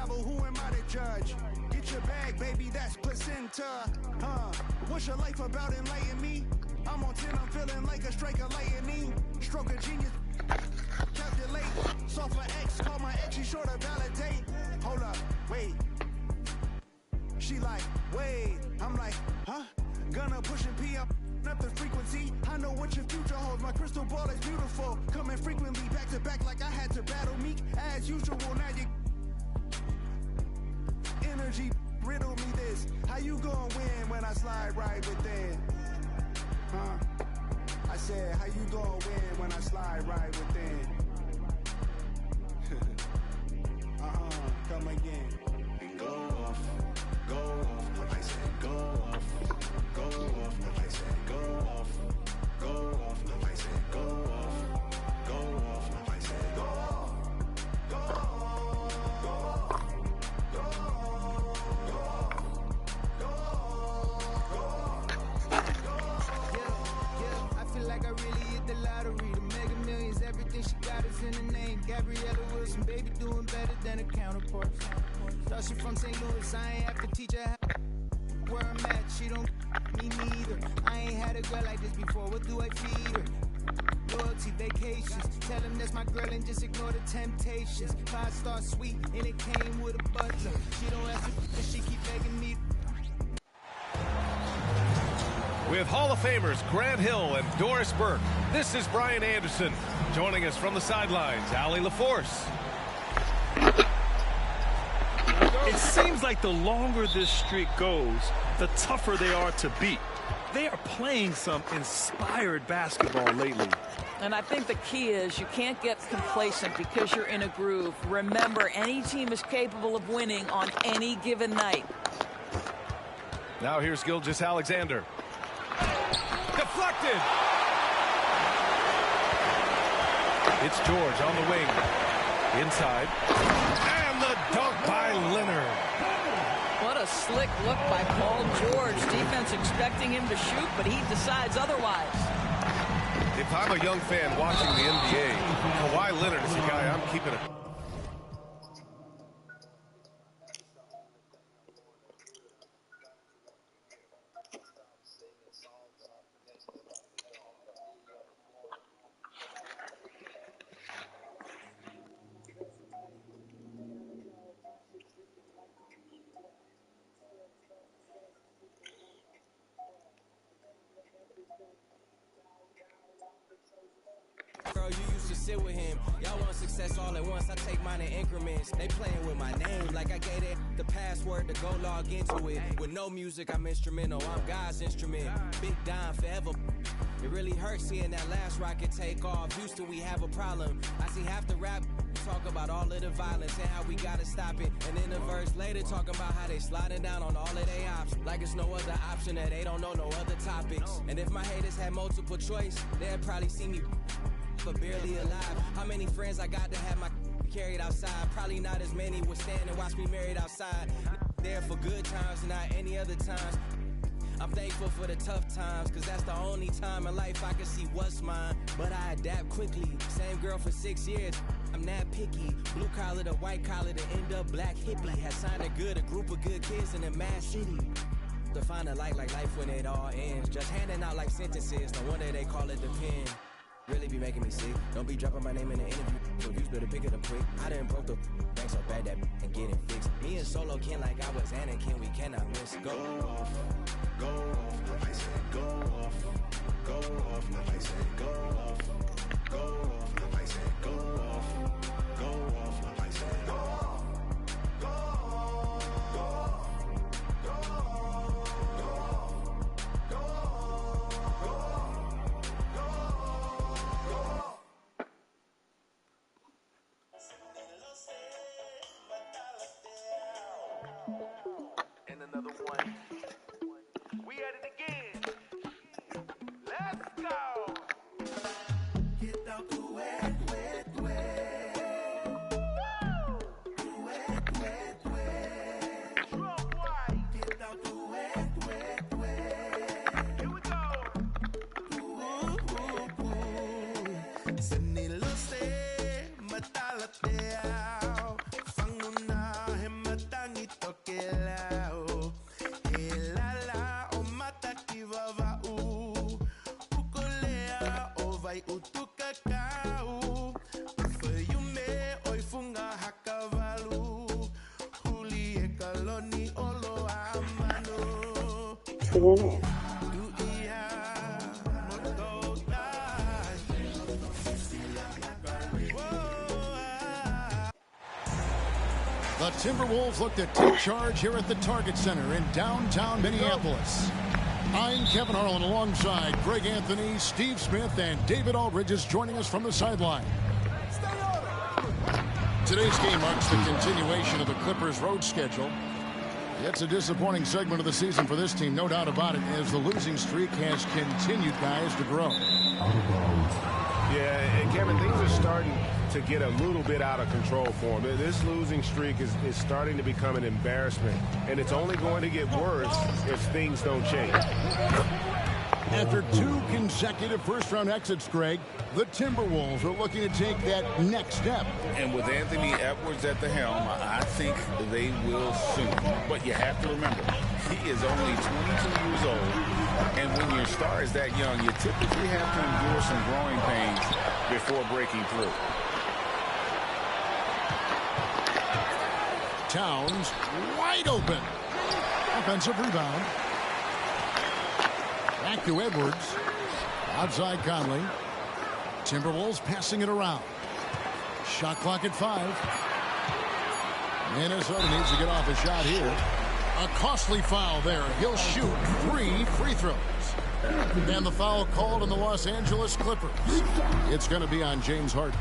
level, who am I to judge? Get your bag, baby, that's placenta. What's your life about? Enlighten me. I'm on 10, I'm feeling like a strike of lightning. Stroke of genius. Calculate. Soft for X, call my ex, she sure to validate. Hold up, wait. She like, wait. I'm like, huh? Gonna push and pee up the frequency. I know what your future holds. My crystal ball is beautiful. Coming frequently back to back like I had to battle Meek. As usual, now you energy riddle me this. How you gonna win when I slide right within? I said, how you gonna win when I slide right within? Come again. And go off, go off. I said, go off, go off. I said, go off, go off. I said, go off, go off. I said, go off, go off, go off, go off, go off. Yeah, I feel like I really hit the lottery. The Mega Millions, everything she got is in the name. Gabriella Wilson, baby, doing better than her counterparts. Thought she from St. Louis, I ain't have to teach her how. Where I'm at, she don't me neither. I ain't had a girl like this before, what do I feed her? Loyalty, vacations, tell them that's my girl and just ignore the temptations. 5-star sweet, and it came with a butler. She don't ask me, cause she keep begging me. With Hall of Famers Grant Hill and Doris Burke, this is Brian Anderson. Joining us from the sidelines, Allie LaForce. It seems like the longer this streak goes, the tougher they are to beat. They are playing some inspired basketball lately. And I think the key is you can't get complacent because you're in a groove. Remember, any team is capable of winning on any given night. Now here's Gilgeous-Alexander. Deflected. It's George on the wing. Inside. And the dunk by Leonard. What a slick look by Paul George. Defense expecting him to shoot, but he decides otherwise. If I'm a young fan watching the NBA, Kawhi Leonard is the guy I'm keeping it. Girl, you used to sit with him. Y'all want success all at once. I take mine in increments. They playing with my name like I gave it the password to go log into it. With no music, I'm instrumental. I'm God's instrument. Big Don forever. It really hurts seeing that last rocket take off. Houston, we have a problem. I see half the rap talk about all of the violence and how we gotta stop it. And then a verse later talking about how they sliding down on all of their ops. Like it's no other option, that they don't know no other topics. And if my haters had multiple choice, they'd probably see me but barely alive. How many friends I got to have my carried outside? Probably not as many would stand and watch me married outside. There for good times and not any other times. I'm thankful for the tough times, cause that's the only time in life I can see what's mine. But I adapt quickly. Same girl for 6 years. I'm not picky. Blue collar to white collar to end up black hippie. Had signed a group of good kids in a mad city. To find a light like life when it all ends. Just handing out like sentences. No wonder they call it the pen. Really be making me sick. Don't be dropping my name in the interview. Reviews better pick it up quick. I done broke the bank so bad that and get it fixed. Me and Solo Ken like I was Anakin. We cannot miss. Go off, go off. I said go off, go off. I said go off, go off. I said go off, go off. I said go off, go off, go off, go off, go off, go off. And another one. We at it again. Let's go. Get out the wet, wet, wet. Wet, wet, wet. Drop white. Get out the wet, wet, wet. Here we go. Senilo se matalateo. Fanguna him. it in there. The Timberwolves look to take charge here at the Target Center in downtown Minneapolis. I'm Kevin Harlan alongside Greg Anthony, Steve Smith, and David Aldridge is joining us from the sideline. Today's game marks the continuation of the Clippers' road schedule. It's a disappointing segment of the season for this team, no doubt about it, as the losing streak has continued, guys, to grow. Yeah, and Kevin, things are starting to get a little bit out of control for them. This losing streak is starting to become an embarrassment, and it's only going to get worse if things don't change. After 2 consecutive first-round exits, Greg, the Timberwolves are looking to take that next step. And with Anthony Edwards at the helm, I think they will soon. But you have to remember, he is only 22 years old. And when your star is that young, you typically have to endure some growing pains before breaking through. Towns wide open. Offensive rebound. Back to Edwards. Outside Conley. Timberwolves passing it around. Shot clock at 5. Minnesota needs to get off a shot here. A costly foul there. He'll shoot 3 free throws. And the foul called on the Los Angeles Clippers. It's going to be on James Harden.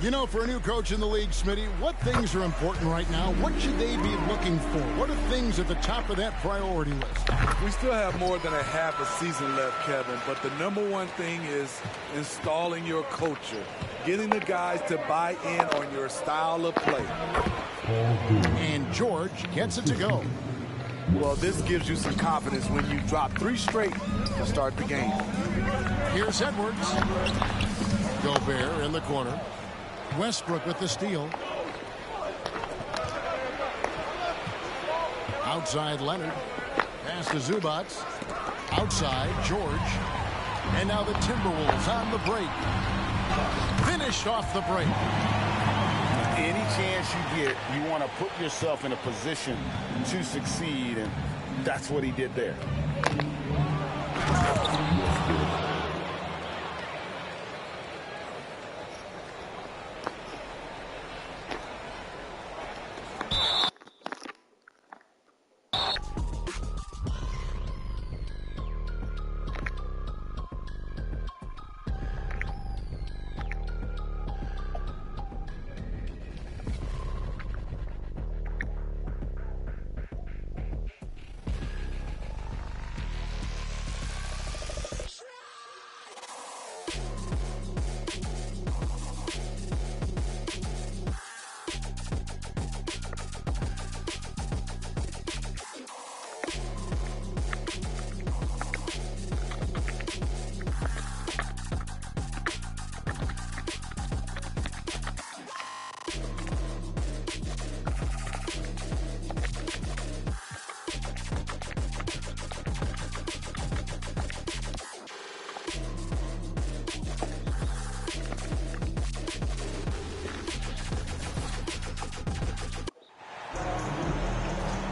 You know, for a new coach in the league, Smitty, what things are important right now? What should they be looking for? What are things at the top of that priority list? We still have more than a half a season left, Kevin, but the number one thing is installing your culture, getting the guys to buy in on your style of play. And George gets it to go. Well, this gives you some confidence when you drop 3 straight to start the game. Here's Edwards. Gobert in the corner. Westbrook with the steal. Outside Leonard. Pass to Zubac. Outside George. And now the Timberwolves on the break. Finished off the break. Any chance you get, you want to put yourself in a position to succeed, and that's what he did there.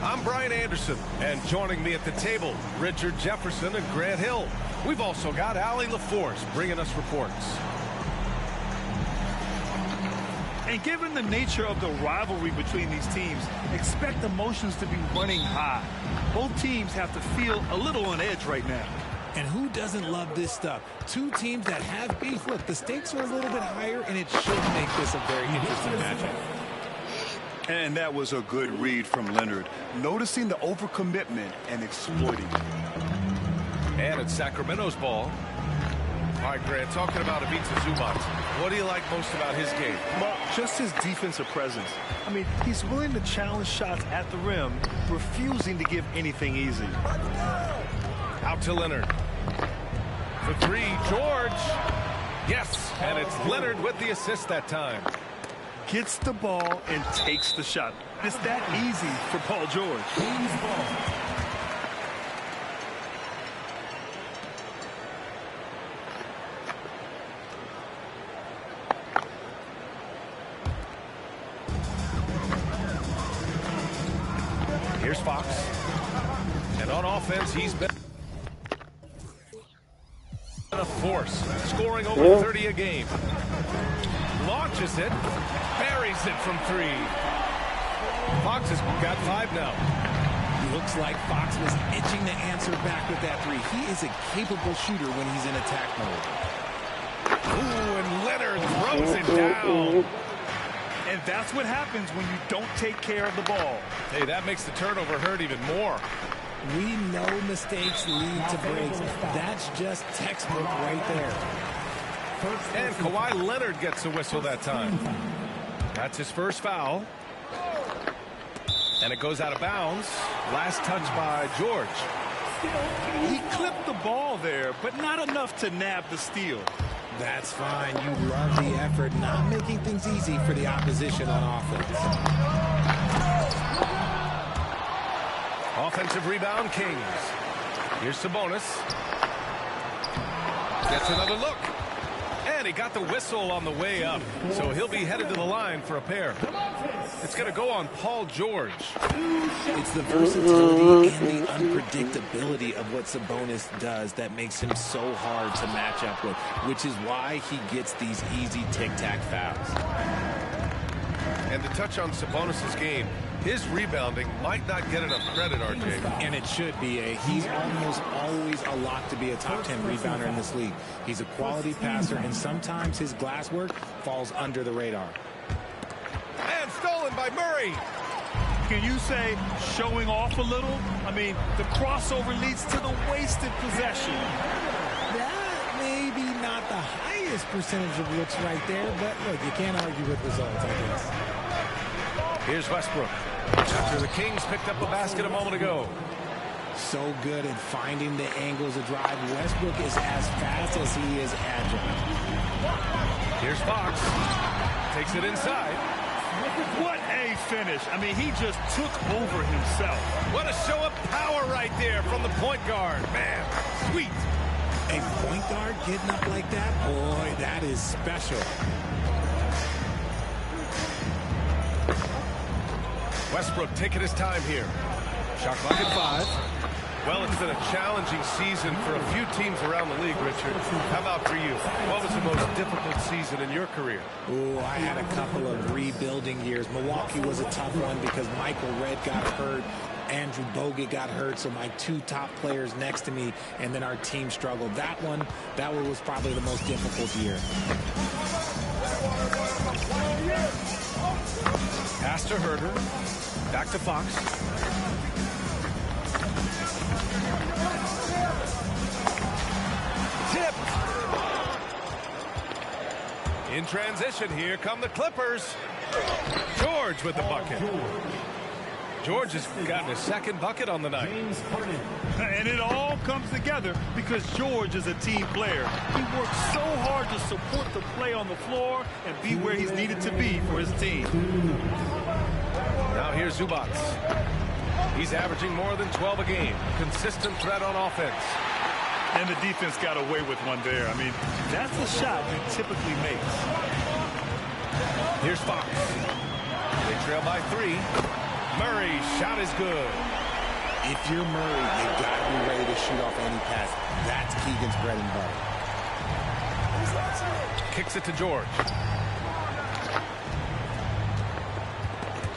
I'm Brian Anderson, and joining me at the table, Richard Jefferson and Grant Hill. We've also got Allie LaForce bringing us reports. And given the nature of the rivalry between these teams, expect emotions to be running high. Both teams have to feel a little on edge right now. And who doesn't love this stuff? 2 teams that have beef. Look, the stakes are a little bit higher, and it should make this a very interesting matchup. And that was a good read from Leonard, noticing the overcommitment and exploiting it. And it's Sacramento's ball. All right, Grant, talking about Ivica Zubac, what do you like most about his game? Well, just his defensive presence. I mean, he's willing to challenge shots at the rim, refusing to give anything easy. Out to Leonard. For 3, George. Yes, and it's Leonard with the assist that time. Gets the ball and takes the shot. It's that easy for Paul George. Here's Fox. And And on offense, he's been a force, scoring over 30 a game. Launches it, buries it from 3. Fox has got 5 now. Looks like Fox was itching to answer back with that 3. He is a capable shooter when he's in attack mode. Ooh, and Leonard throws it down. And that's what happens when you don't take care of the ball. Hey, that makes the turnover hurt even more. We know mistakes lead to breaks. That's just textbook right there. And Kawhi Leonard gets a whistle that time. That's his first foul. And it goes out of bounds. Last touch by George. He clipped the ball there, but not enough to nab the steal. That's fine. You love the effort, not making things easy for the opposition on offense. Offensive rebound, Kings. Here's Sabonis. Gets another look. And he got the whistle on the way up. So he'll be headed to the line for a pair. It's going to go on Paul George. It's the versatility and the unpredictability of what Sabonis does that makes him so hard to match up with, which is why he gets these easy tic-tac fouls. And to touch on Sabonis' game, his rebounding might not get enough credit, RJ. And it should be. He's almost always a lock to be a top 10 rebounder in this league. He's a quality passer, and sometimes his glass work falls under the radar. And stolen by Murray. Can you say showing off a little? I mean, the crossover leads to the wasted possession. That may be not the highest percentage of looks right there, but look, you can't argue with results, I guess. Here's Westbrook. After the Kings picked up a basket a moment ago. So good at finding the angles of drive. Westbrook is as fast as he is agile. Here's Fox. Takes it inside. What a finish. I mean, he just took over himself. What a show of power right there from the point guard. Man, sweet. A point guard getting up like that? Boy, that is special. Westbrook taking his time here. Shot clock at 5. Well, it's been a challenging season for a few teams around the league, Richard. How about for you? What was the most difficult season in your career? Oh, I had a couple of rebuilding years. Milwaukee was a tough one because Michael Redd got hurt. Andrew Bogut got hurt, so my 2 top players next to me, and then our team struggled. That one was probably the most difficult year. Pass to Herter. Back to Fox. Tip. In transition, here come the Clippers. George with the bucket. George has gotten his second bucket on the night. And it all comes together because George is a team player. He works so hard to support the play on the floor and be where he's needed to be for his team. Now here's Zubac. He's averaging more than 12 a game. Consistent threat on offense. And the defense got away with one there. I mean, that's a shot he typically makes. Here's Fox. They trail by 3. Murray's shot is good. If you're Murray, you got to be ready to shoot off any pass. That's Keegan's bread and butter. Kicks it to George.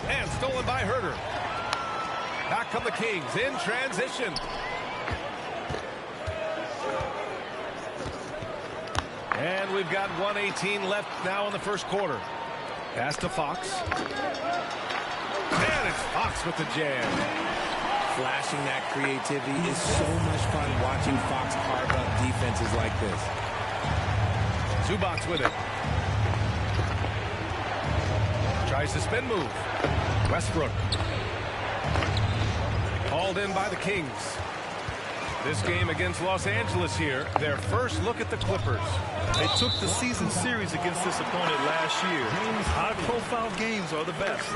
And stolen by Herter. Back come the Kings in transition. And we've got 1:18 left now in the first quarter. Pass to Fox. And it's Fox with the jam. Flashing that creativity is so much fun watching Fox carve up defenses like this. Zubac with it. Tries the spin move. Westbrook. Hauled in by the Kings. This game against Los Angeles here, their first look at the Clippers. They took the season series against this opponent last year. High-profile games are the best.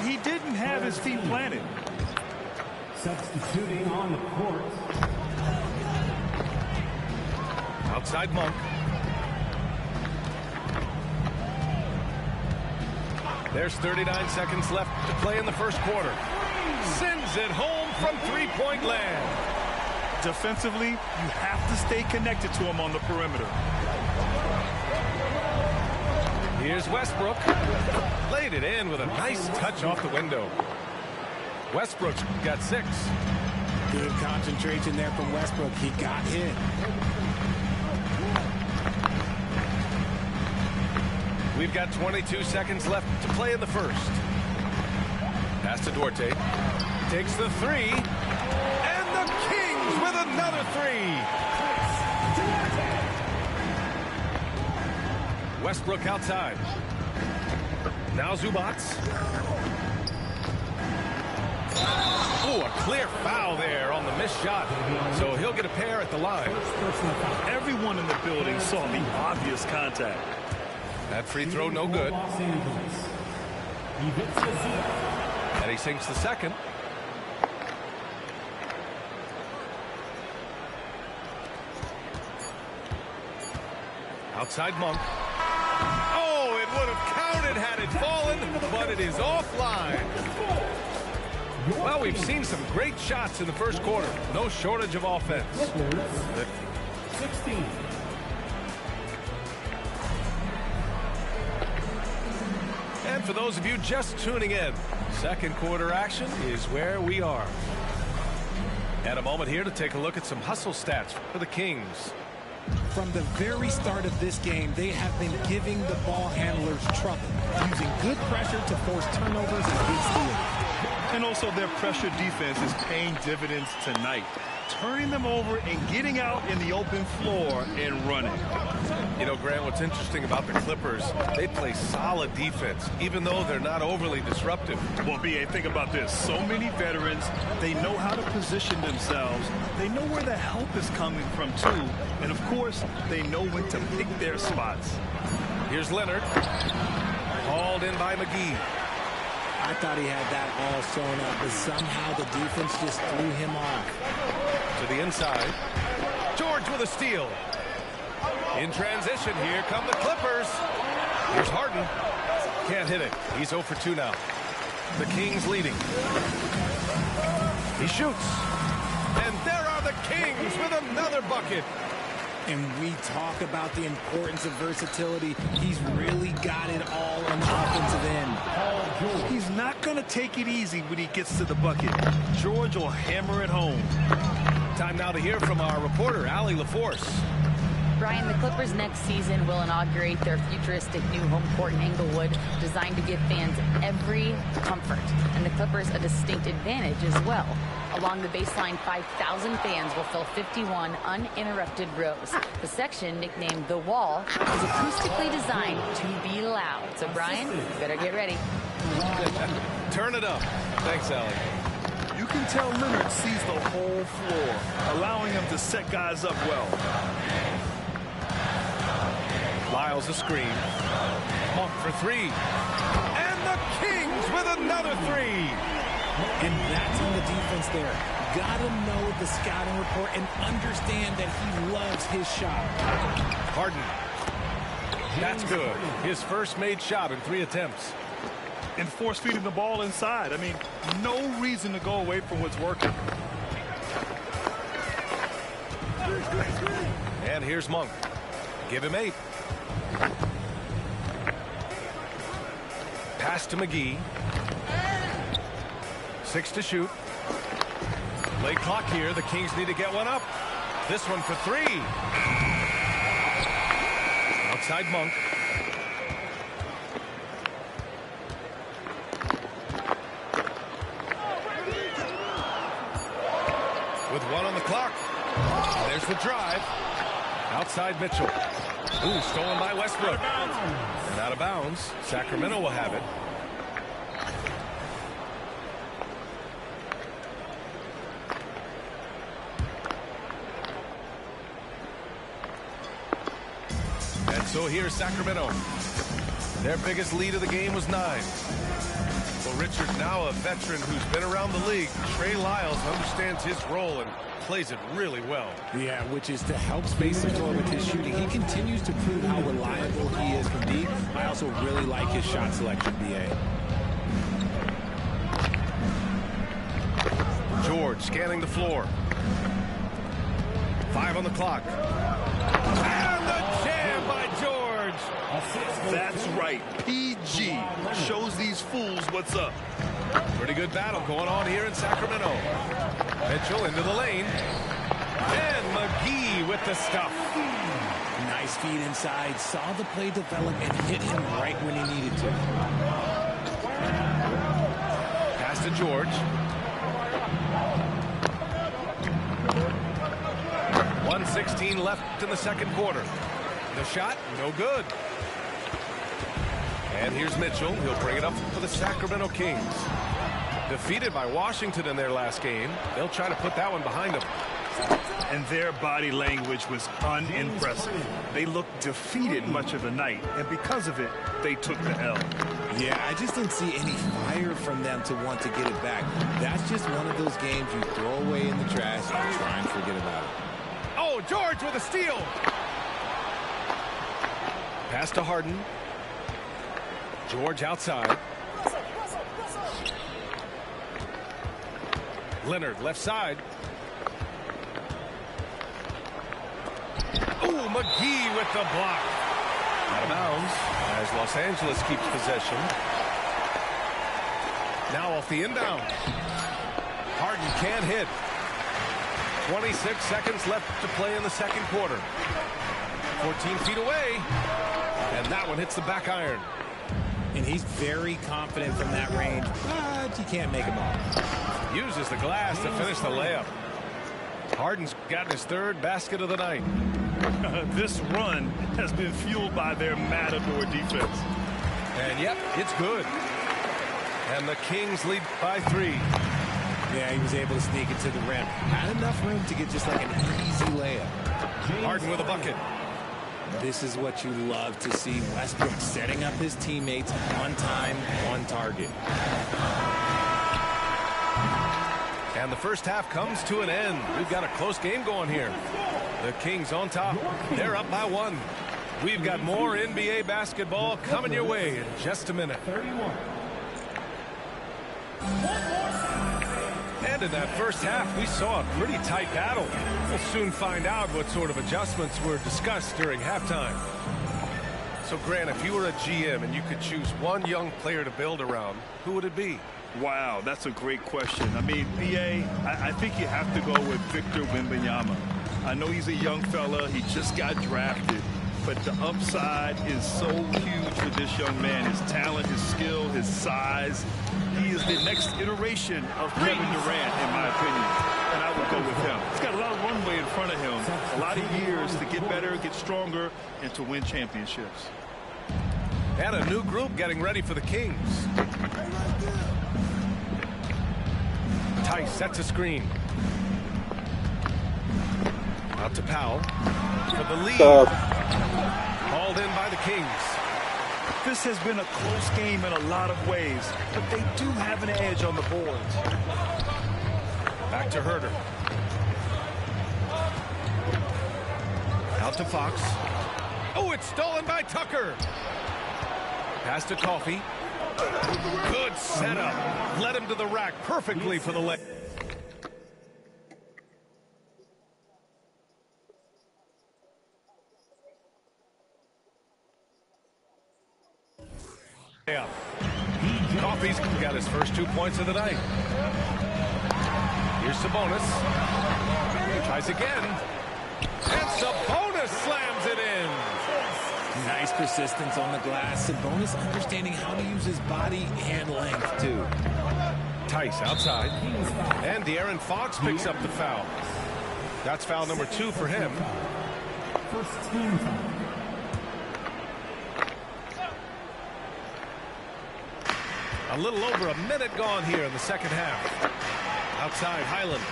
He didn't have his feet planted. Substituting on the court. Outside Monk. There's 39 seconds left to play in the first quarter. Sends it home from three-point land. Defensively, you have to stay connected to him on the perimeter. Here's Westbrook. Laid it in with a nice touch off the window. Westbrook's got 6. Good concentration there from Westbrook. He got hit. We've got 22 seconds left to play in the first. Pass to Duarte. Takes the 3. And the Kings with another 3. Westbrook outside. Now Zubac. Oh, a clear foul there on the missed shot. So he'll get a pair at the line. Everyone in the building saw the obvious contact. That free throw no good. And he sinks the second. Outside Monk. Oh, it would have counted had it fallen, but it is offline. Well, we've seen some great shots in the first quarter. No shortage of offense. 16. And for those of you just tuning in, second quarter action is where we are. And a moment here to take a look at some hustle stats for the Kings. From the very start of this game, they have been giving the ball handlers trouble, using good pressure to force turnovers and big steals. And also their pressure defense is paying dividends tonight, turning them over and getting out in the open floor and running. You know, Grant, what's interesting about the Clippers, they play solid defense, even though they're not overly disruptive. Well, B.A., think about this. So many veterans, they know how to position themselves. They know where the help is coming from, too. And, of course, they know when to pick their spots. Here's Leonard. Hauled in by McGee. I thought he had that all sewn up, but somehow the defense just threw him off. To the inside. George with a steal. In transition, here come the Clippers. Here's Harden. Can't hit it. He's 0 for 2 now. The Kings leading. He shoots. And there are the Kings with another bucket. And we talk about the importance of versatility. He's really got it all on the offensive end. He's not going to take it easy when he gets to the bucket. George will hammer it home. Time now to hear from our reporter, Allie LaForce. Brian, the Clippers next season will inaugurate their futuristic new home court in Inglewood, designed to give fans every comfort, and the Clippers a distinct advantage as well. Along the baseline, 5,000 fans will fill 51 uninterrupted rows. The section, nicknamed The Wall, is acoustically designed to be loud. So, Brian, you better get ready. Turn it up. Thanks, Allie. You can tell Leonard sees the whole floor, allowing him to set guys up well. Lyles a screen. Monk for 3. And the Kings with another 3. And that's on the defense there. Gotta know the scouting report and understand that he loves his shot. Harden. That's good. His first made shot in 3 attempts. And force feeding the ball inside. I mean, no reason to go away from what's working. And here's Monk. Give him 8. Pass to McGee. 6 to shoot. Late clock here. The Kings need to get one up. This one for 3. Outside Monk. With 1 on the clock. There's the drive. Outside Mitchell. Ooh, stolen by Westbrook. And out of bounds. Sacramento will have it. And so here's Sacramento. Their biggest lead of the game was 9. Well, Richard, now a veteran who's been around the league, Trey Lyles understands his role and plays it really well. Yeah, which is to help space the floor with his shooting. He continues to prove how reliable he is from deep. I also really like his shot selection, B.A. George scanning the floor. 5 on the clock. And the jam by George. That's right. PG shows these fools what's up. Pretty good battle going on here in Sacramento. Mitchell into the lane. And McGee with the stuff. Nice feed inside. Saw the play develop and hit him right when he needed to. Pass to George. 1:16 left in the second quarter. The shot, no good. And here's Mitchell. He'll bring it up for the Sacramento Kings. Defeated by Washington in their last game. They'll try to put that one behind them. And their body language was unimpressive. They looked defeated much of the night, and because of it, they took the L. Yeah, I just didn't see any fire from them to want to get it back. That's just one of those games you throw away in the trash and try and forget about it. Oh, George with a steal. Pass to Harden. George outside. Leonard left side. Oh, McGee with the block. Out of bounds as Los Angeles keeps possession. Now off the inbound. Harden can't hit. 26 seconds left to play in the second quarter. 14 feet away. And that one hits the back iron. And he's very confident from that range, but he can't make them all. Uses the glass to finish the layup. Harden's gotten his third basket of the night. This run has been fueled by their matador defense. And yep, it's good. And the Kings lead by 3. Yeah, he was able to sneak it to the rim. Had enough room to get just like an easy layup. Harden with a bucket. This is what you love to see. Westbrook setting up his teammates one time, one target. And the first half comes to an end. We've got a close game going here. The Kings on top. They're up by 1. We've got more NBA basketball coming your way in just a minute. And in that first half, we saw a pretty tight battle. We'll soon find out what sort of adjustments were discussed during halftime. So, Grant, if you were a GM and you could choose one young player to build around, who would it be? Wow, that's a great question. I mean, PA, I think you have to go with Victor Wembanyama. I know he's a young fella. He just got drafted. But the upside is so huge for this young man. His talent, his skill, his size. He is the next iteration of Kevin Durant, in my opinion. And I would go with him. He's got a lot of runway in front of him. A lot of years to get better, get stronger, and to win championships. And a new group getting ready for the Kings. Tice sets a screen. Out to Powell for the lead. Hauled in by the Kings. This has been a close game in a lot of ways, but they do have an edge on the boards. Back to Herter. Out to Fox. Oh, it's stolen by Tucker. Pass to Coffey. Good setup. Led him to the rack perfectly for the leg. Yeah. Coffey's got his first 2 points of the night. Here's Sabonis. Tries again. And Sabonis slams it in. Nice persistence on the glass. Sabonis understanding how to use his body and length, too. Tice outside. And De'Aaron Fox picks up the foul. That's foul number 2 for him. First team foul. A little over a minute gone here in the second half. Outside, Highland.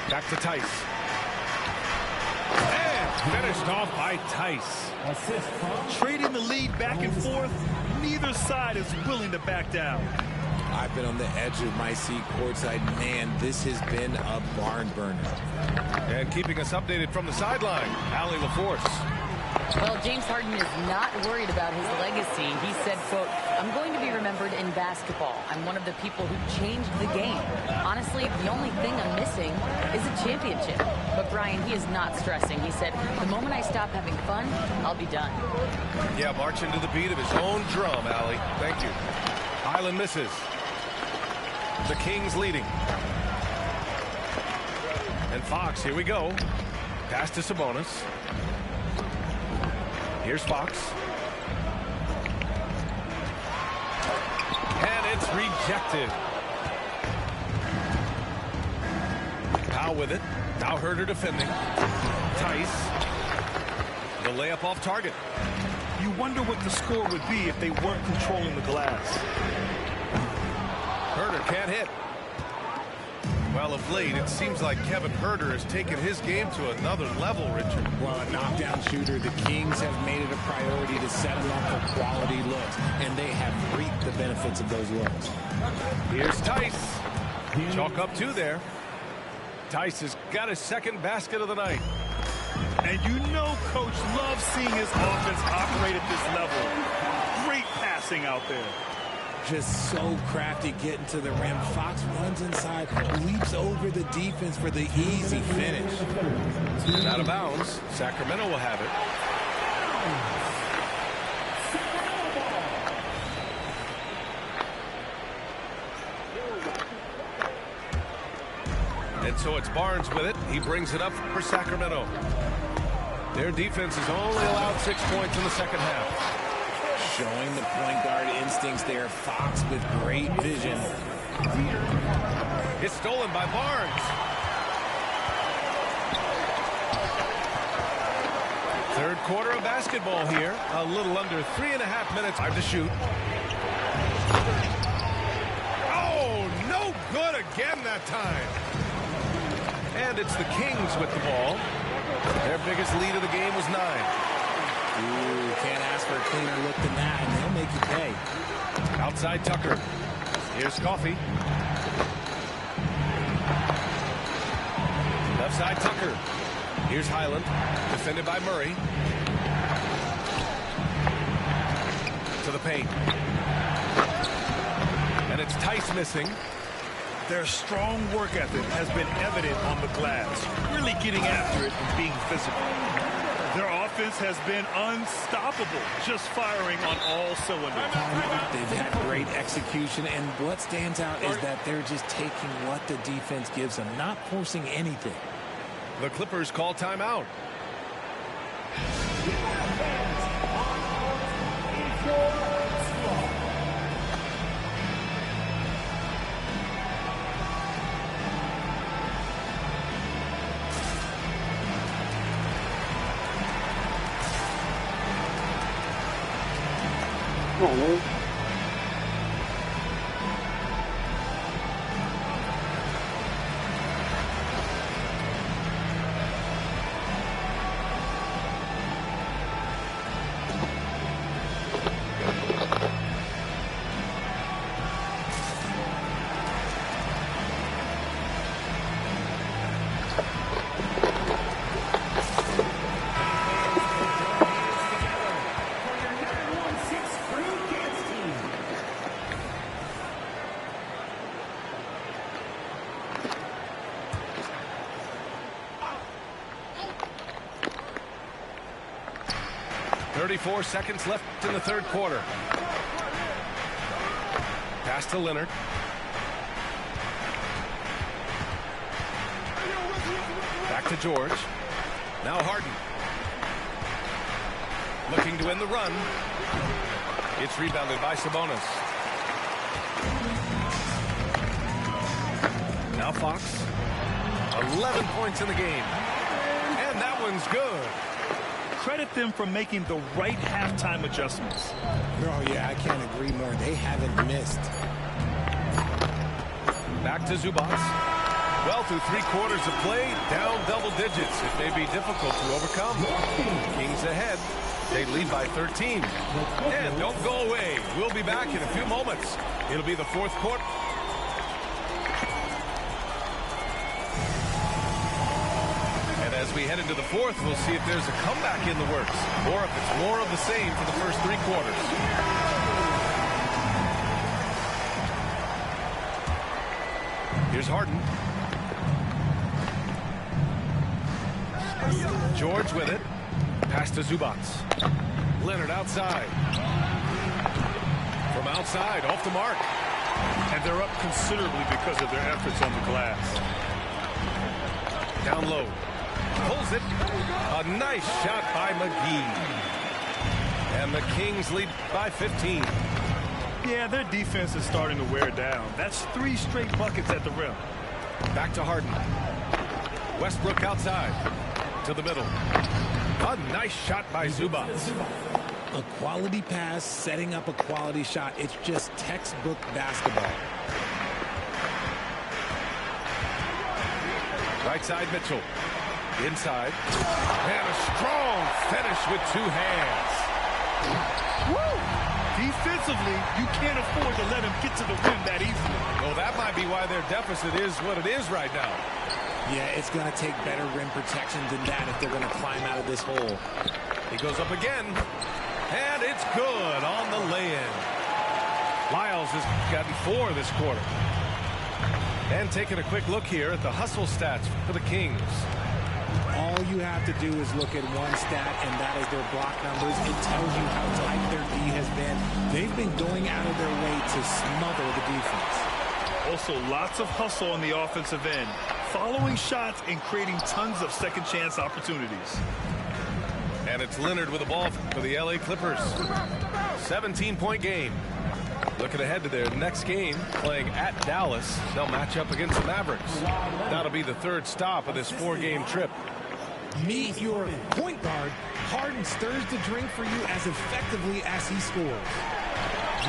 Back to Tice. And finished off by Tice. Trading the lead back and forth, neither side is willing to back down. I've been on the edge of my seat courtside. Man, this has been a barn burner. And keeping us updated from the sideline, Allie LaForce. Well, James Harden is not worried about his legacy. He said, quote, "I'm going to be remembered remembered in basketball. I'm one of the people who changed the game. Honestly, the only thing I'm missing is a championship. But Brian, he is not stressing. He said, the moment I stop having fun, I'll be done. Yeah, marching to the beat of his own drum, Allie. Thank you. Highland misses. The Kings leading. And Fox, here we go. Pass to Sabonis. Here's Fox. And it's rejected. Powell with it. Now Herder defending. Tice. The layup off target. You wonder what the score would be if they weren't controlling the glass. Herder can't hit. Well, of late, it seems like Kevin Herder has taken his game to another level, Richard. Well, a knockdown shooter, the Kings have made it a priority to set him up for quality looks, and they have reaped the benefits of those looks. Here's Tice. Chalk up 2 there. Tice has got his second basket of the night. And you know Coach loves seeing his offense operate at this level. Great passing out there. Just so crafty getting to the rim. Fox runs inside, leaps over the defense for the easy finish. And out of bounds. Sacramento will have it. And so it's Barnes with it. He brings it up for Sacramento. Their defense has only allowed 6 points in the second half. Showing the point guard instincts there. Fox with great vision. It's stolen by Barnes. Third quarter of basketball here. A little under 3.5 minutes. Time to shoot. Oh, no good again that time. And it's the Kings with the ball. Their biggest lead of the game was 9. Ooh, can't ask for a cleaner look than that, and they'll make you pay. Outside Tucker. Here's Coffey. Left side Tucker. Here's Highland. Defended by Murray. To the paint. And it's Tice missing. Their strong work ethic has been evident on the glass, really getting after it and being physical. Their offense has been unstoppable, just firing on all cylinders. They've had great execution, and what stands out is that they're just taking what the defense gives them, not forcing anything. The Clippers call timeout. Come on, man. .34 seconds left in the third quarter. Pass to Leonard. Back to George. Now Harden. Looking to end the run. It's rebounded by Sabonis. Now Fox. 11 points in the game. And that one's good. Credit them for making the right halftime adjustments. Oh, yeah, I can't agree more. They haven't missed. Back to Zubats. Well, through 3 quarters of play, down double digits. It may be difficult to overcome. Kings ahead. They lead by 13. And don't go away. We'll be back in a few moments. It'll be the fourth quarter. As we head into the fourth, we'll see if there's a comeback in the works or if it's more of the same for the first 3 quarters. Here's Harden. George with it. Pass to Zubac. Leonard outside. From outside, off the mark. And they're up considerably because of their efforts on the glass. Down low. Pulls it. A nice shot by McGee. And the Kings lead by 15. Yeah, their defense is starting to wear down. That's 3 straight buckets at the rim. Back to Harden. Westbrook outside. To the middle. A nice shot by Zubac. A quality pass, setting up a quality shot. It's just textbook basketball. Right side, Mitchell. Inside. And a strong finish with 2 hands. Woo! Defensively, you can't afford to let him get to the rim that easily. Well, that might be why their deficit is what it is right now. Yeah, it's going to take better rim protection than that if they're going to climb out of this hole. He goes up again. And it's good on the lay-in. Lyles has gotten 4 this quarter. And taking a quick look here at the hustle stats for the Kings. All you have to do is look at one stat, and that is their block numbers. It tells you how tight their D has been. They've been going out of their way to smother the defense. Also, lots of hustle on the offensive end. Following shots and creating tons of second chance opportunities. And it's Leonard with the ball for the LA Clippers. 17-point game. Looking ahead to their next game, playing at Dallas. They'll match up against the Mavericks. That'll be the 3rd stop of this 4-game trip. Meet your point guard. Harden stirs the drink for you as effectively as he scores.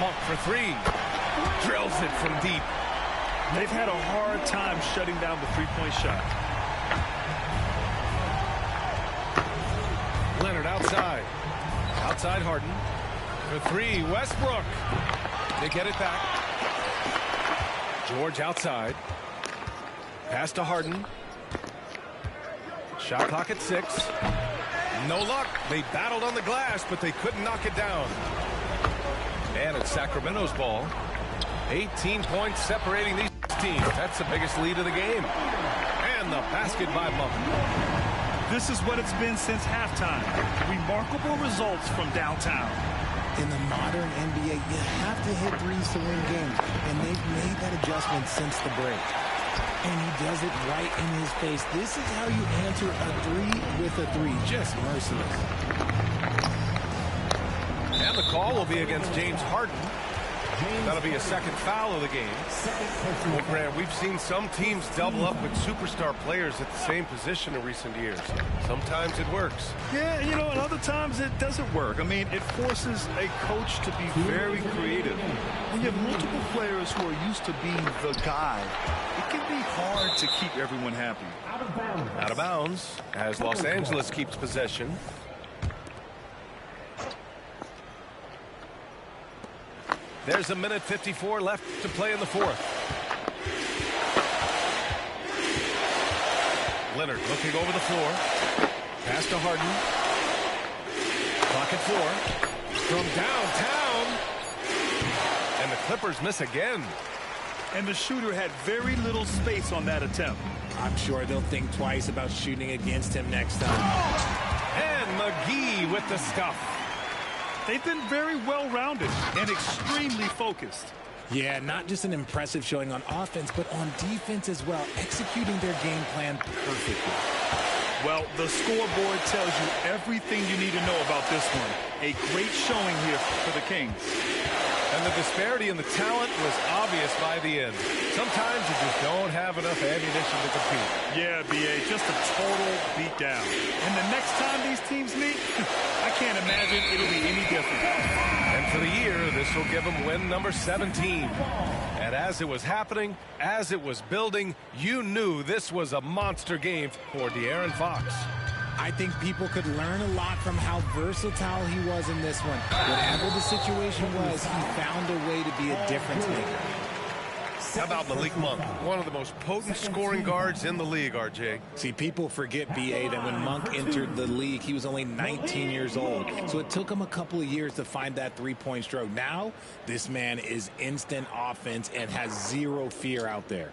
Monk for 3. Drills it from deep. They've had a hard time shutting down the 3-point shot. Leonard outside. Outside Harden. For 3, Westbrook. They get it back. George outside. Pass to Harden. Shot clock at 6. No luck. They battled on the glass, but they couldn't knock it down. And it's Sacramento's ball. 18 points separating these teams. That's the biggest lead of the game. And the basket by Monk. This is what it's been since halftime. Remarkable results from downtown. In the modern NBA, you have to hit threes to win games, and they've made that adjustment since the break. And he does it right in his face. This is how you answer a 3 with a 3. Just merciless. And the call will be against James Harden. That'll be a 2nd foul of the game. Well, Grant, we've seen some teams double up with superstar players at the same position in recent years. Sometimes it works. Yeah, you know, and other times it doesn't work. I mean, it forces a coach to be very creative. When you have multiple players who are used to being the guy, it can be hard to keep everyone happy. Out of bounds as Los Angeles keeps possession. There's 1:54 left to play in the 4th. Leonard looking over the floor. Pass to Harden. Clock at 4. From downtown. And the Clippers miss again. And the shooter had very little space on that attempt. I'm sure they'll think twice about shooting against him next time. And McGee with the stuff. They've been very well-rounded and extremely focused. Yeah, not just an impressive showing on offense, but on defense as well, executing their game plan perfectly. Well, the scoreboard tells you everything you need to know about this one. A great showing here for the Kings. And the disparity in the talent was obvious by the end. Sometimes you just don't have enough ammunition to compete. Yeah, B.A., just a total beatdown. And the next time these teams meet, I can't imagine it'll be any different. And for the year, this will give them win number 17. And as it was happening, as it was building, you knew this was a monster game for De'Aaron Fox. I think people could learn a lot from how versatile he was in this one. Whatever the situation was, he found a way to be a difference maker. How about Malik Monk, one of the most potent scoring guards in the league, RJ? See, people forget, B.A., that when Monk entered the league, he was only 19 years old. So it took him a couple of years to find that three-point stroke. Now, this man is instant offense and has zero fear out there.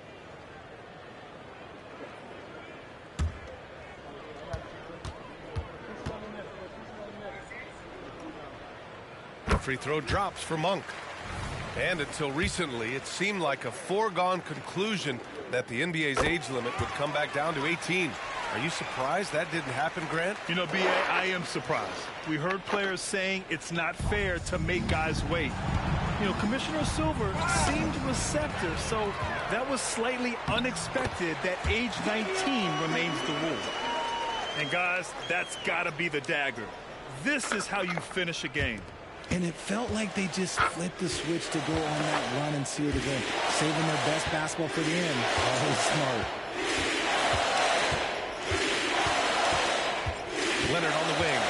free throw drops for Monk. And until recently, it seemed like a foregone conclusion that the NBA's age limit would come back down to 18. Are you surprised that didn't happen, Grant? You know, B.A., I am surprised. We heard players saying it's not fair to make guys wait. You know, Commissioner Silver seemed receptive, so that was slightly unexpected that age 19 remains the rule. And guys, that's got to be the dagger. This is how you finish a game. And it felt like they just flipped the switch to go on that run and seal the game, saving their best basketball for the end. Always smart. Leonard on the wing.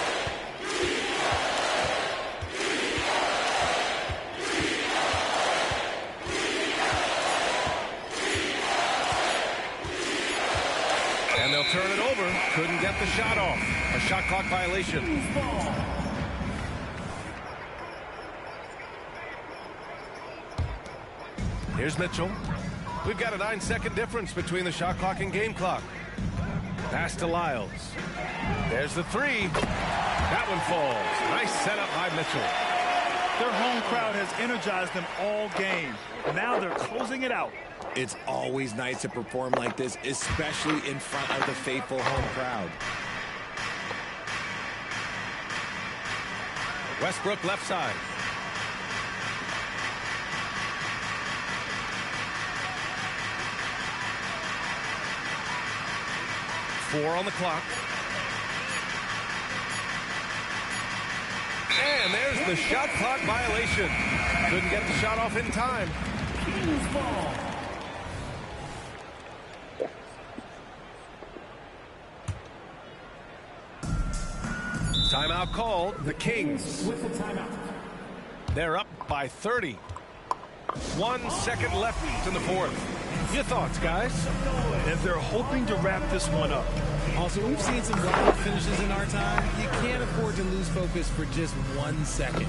And they'll turn it over. Couldn't get the shot off. A shot clock violation. Here's Mitchell. We've got a 9-second difference between the shot clock and game clock. Pass to Lyles. There's the three. That one falls. Nice setup by Mitchell. Their home crowd has energized them all game. Now they're closing it out. It's always nice to perform like this, especially in front of the faithful home crowd. Westbrook left side. Four on the clock. And there's the shot clock violation. Couldn't get the shot off in time. Kings ball. Timeout called. The Kings. With the timeout. They're up by 30. 1 second left in the fourth. Your thoughts, guys? And they're hoping to wrap this one up. Also, we've seen some wild finishes in our time. You can't afford to lose focus for just 1 second.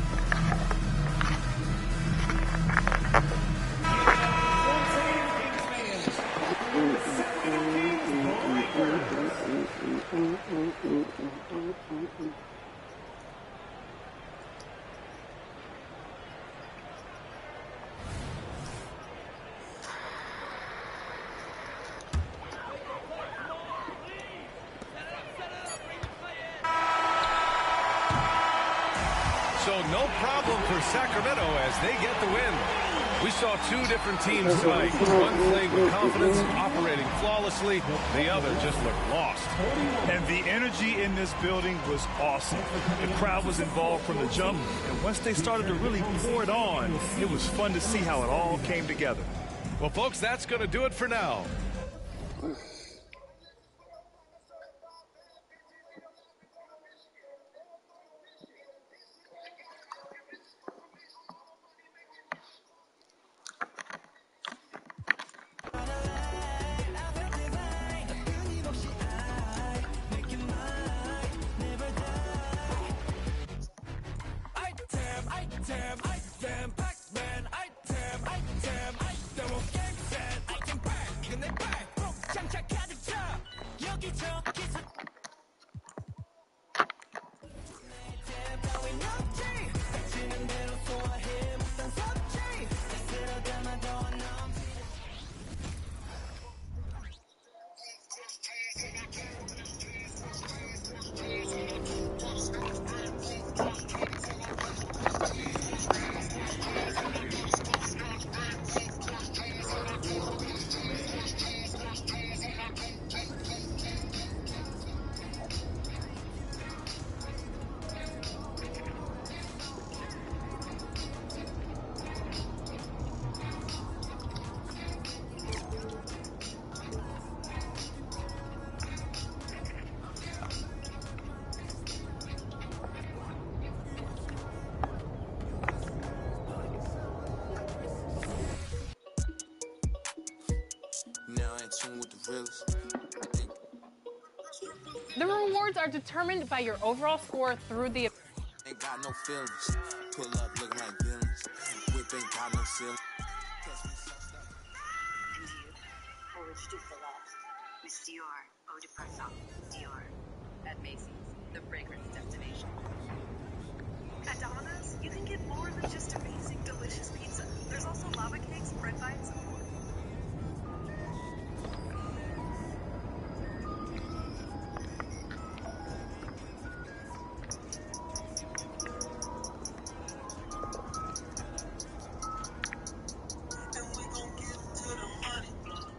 So no problem for Sacramento as they get the win. We saw two different teams tonight. One played with confidence, operating flawlessly. The other just looked lost. And the energy in this building was awesome. The crowd was involved from the jump. And once they started to really pour it on, it was fun to see how it all came together. Well, folks, that's going to do it for now. The rewards are determined by your overall score through the... Ain't got no feelings. Pull up looking like villains. Whip ain't got no ceiling. Pour STeePHiLL29 Miss Dior Eau de Parfum Dior at Macy's, the fragrance destination. At Domino's, you can get more than just amazing, delicious pizza. There's also lava cakes, bread bites, and more. And we gon' get to the money.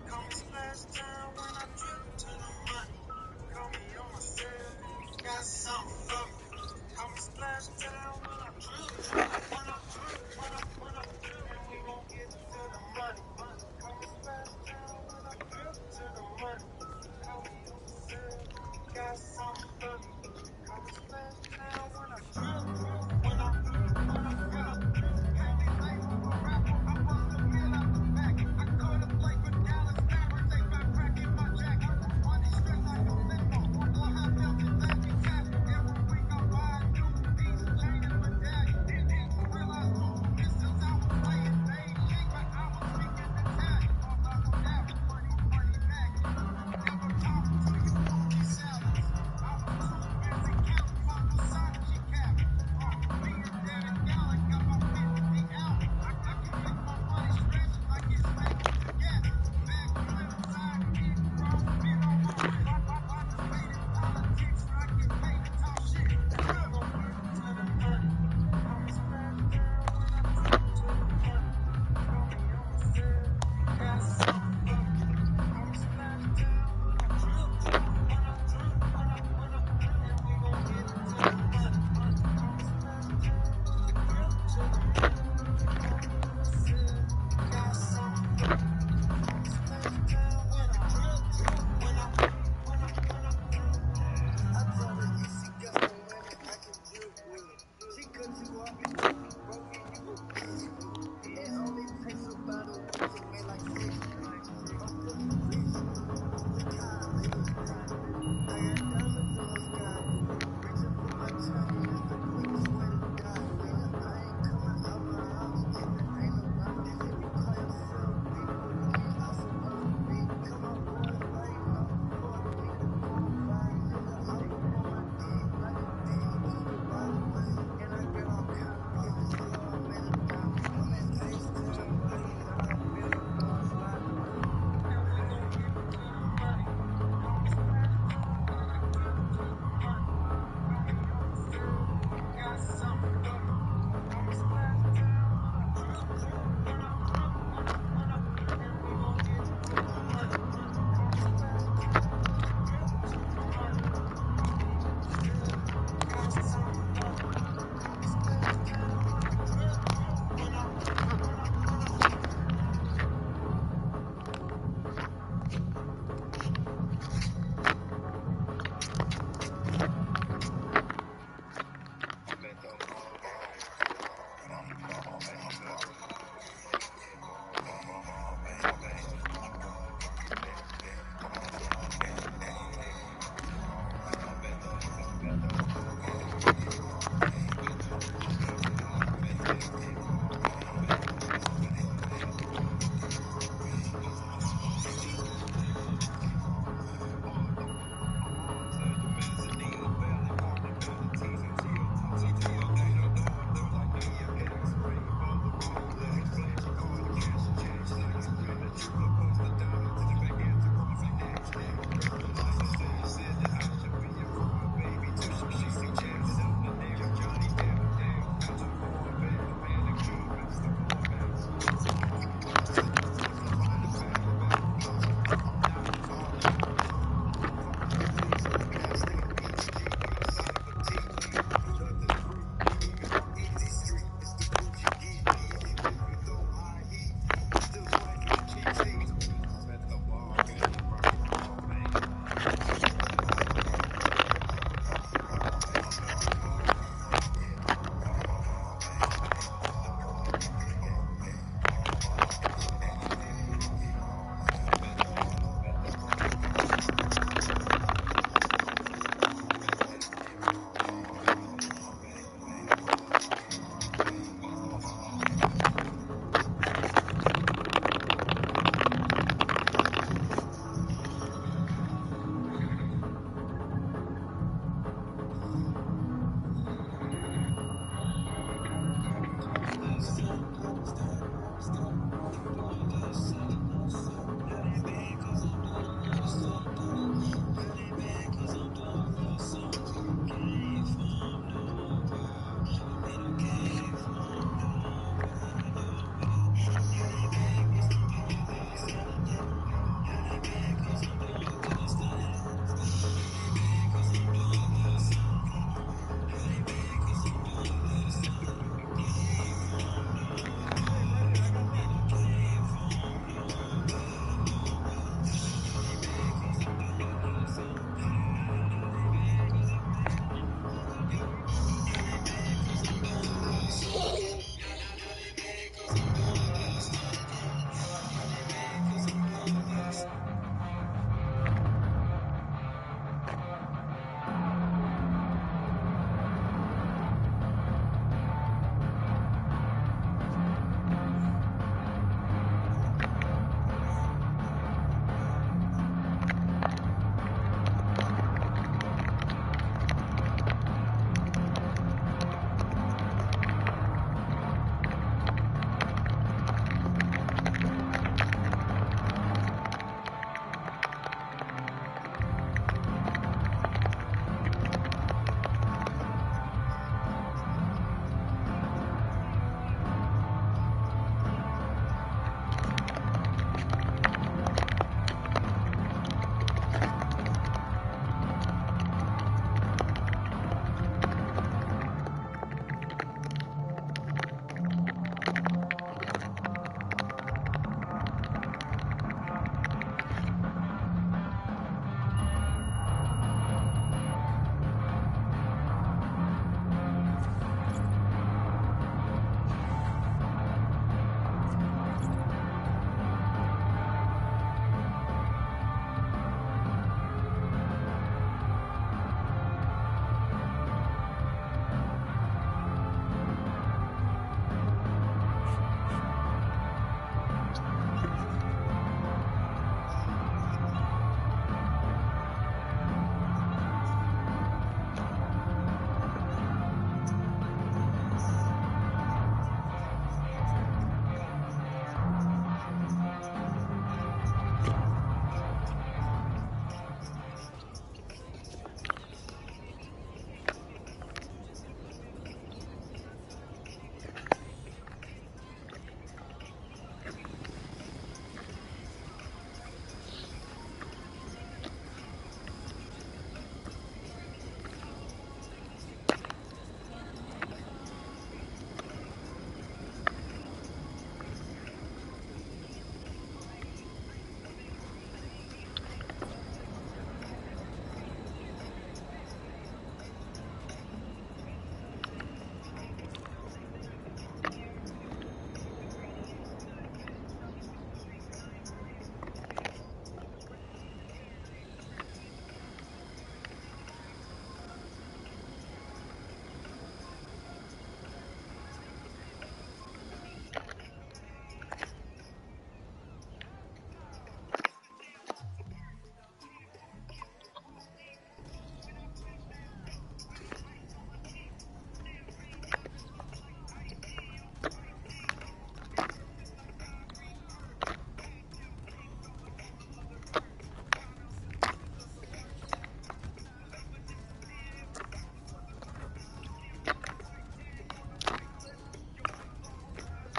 Call me Splash Time when I drip to the money. Call me on my cell if you got something for me. Call me Splash Time when I drip. When I drip.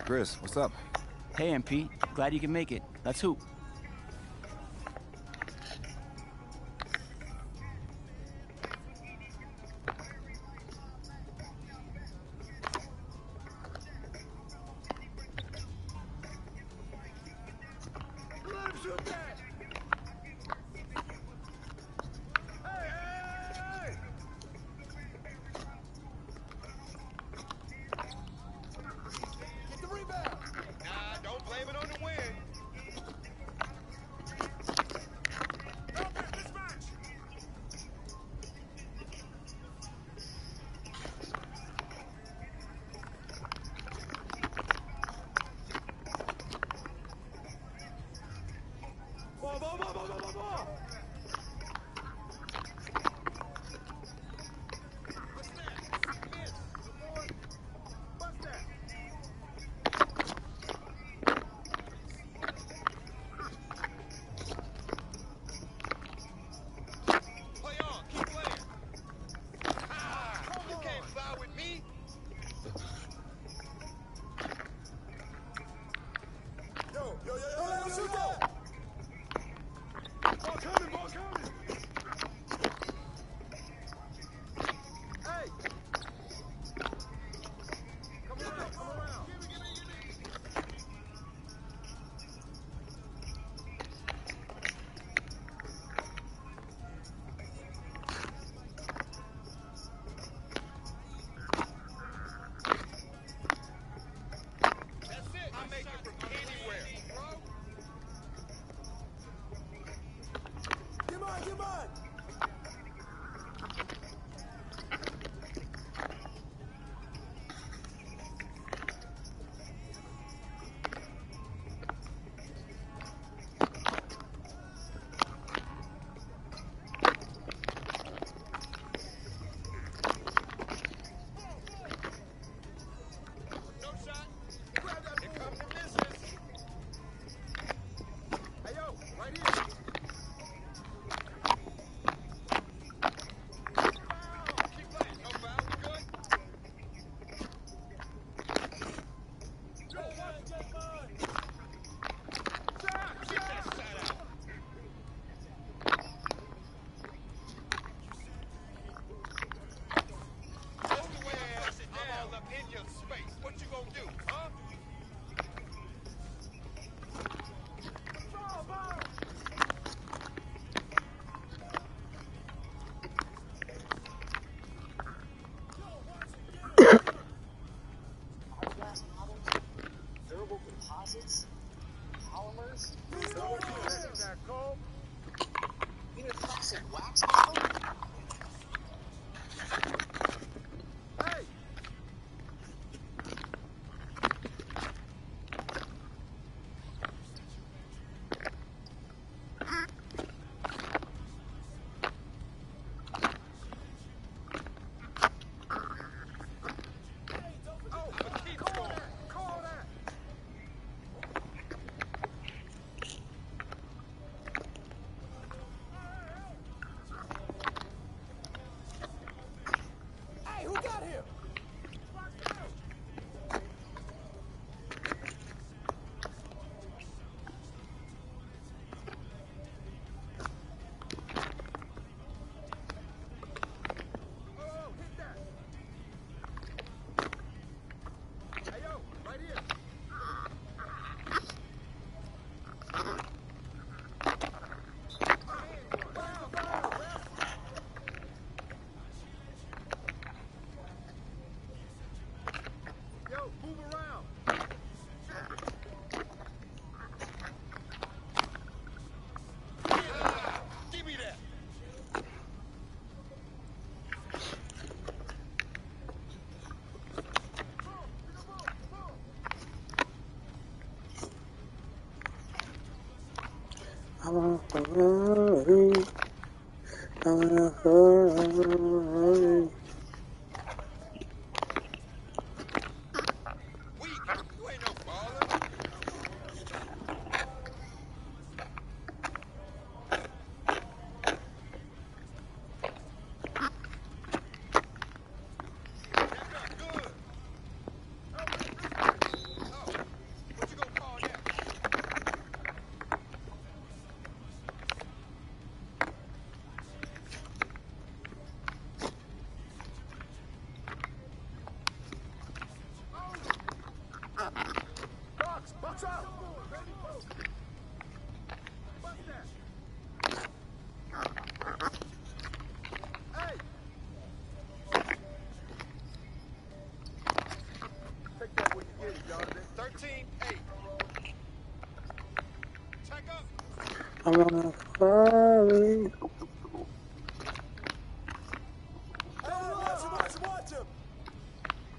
Chris, what's up? Hey, MP. Glad you can make it. Let's hoop. Polymers? You need a toxic wax model? I wanna hurry. I wanna hurry. Take that when you get it, Jonathan. 13-8. Check up. I'm on a Ferrari. Watch him.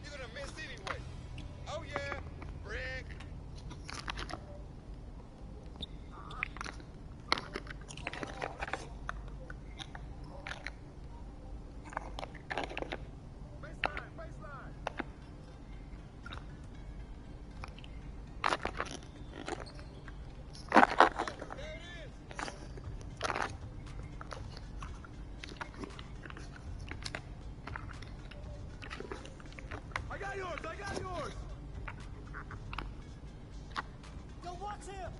You're gonna miss anyway. Oh yeah, Rick. Baseline. There it is. I got yours. Yo, watch him.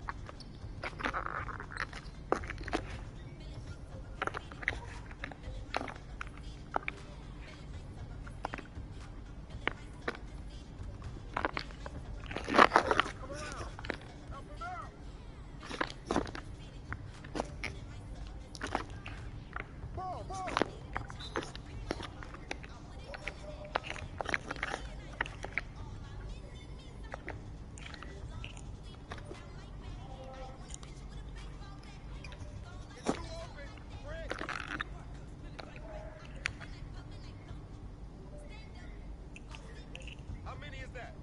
How many is that?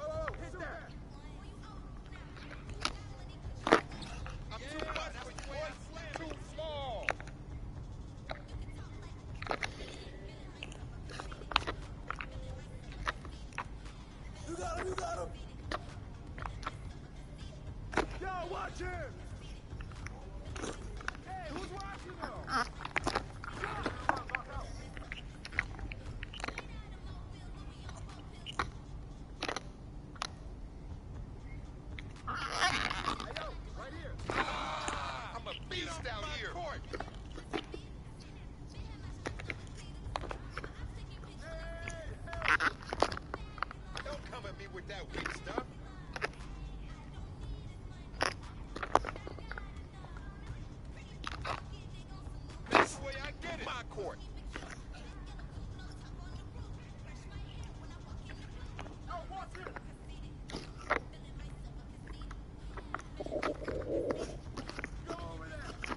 Oh, hit that. I'm too much for you, boy. Too small. You got him. Yo, watch him. Hey, who's watching though? I'm a beast out here. Don't come at me with that weak stuff. That's the way I get it. My court. Oh, watch it. Go over there.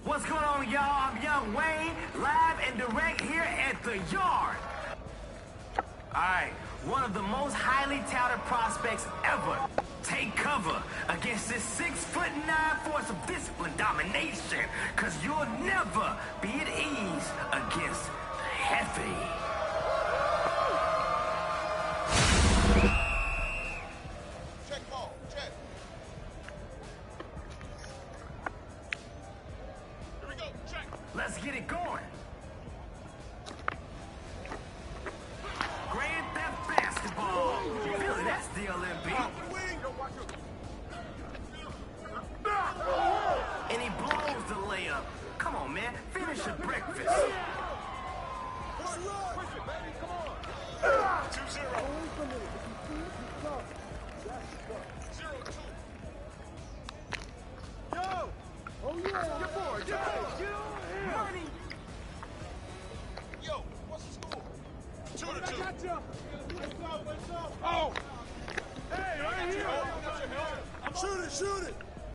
What's going on, y'all? I'm Young Wayne, live and direct here at the Yard. Alright, one of the most highly touted prospects ever. Take cover against this 6'9" force of discipline domination, cause you'll never be at ease against the heavy. Check ball, check. Here we go, check. Let's get it going. Grand Theft Basketball. Feeling that still, MB. And he blows the layup. Come on, man. Finish your breakfast. 2-0. Yo! Oh, yeah. Your boy, money. Yo, what's the score? 2-2. Oh! Hey, right here! Shoot it, shoot it!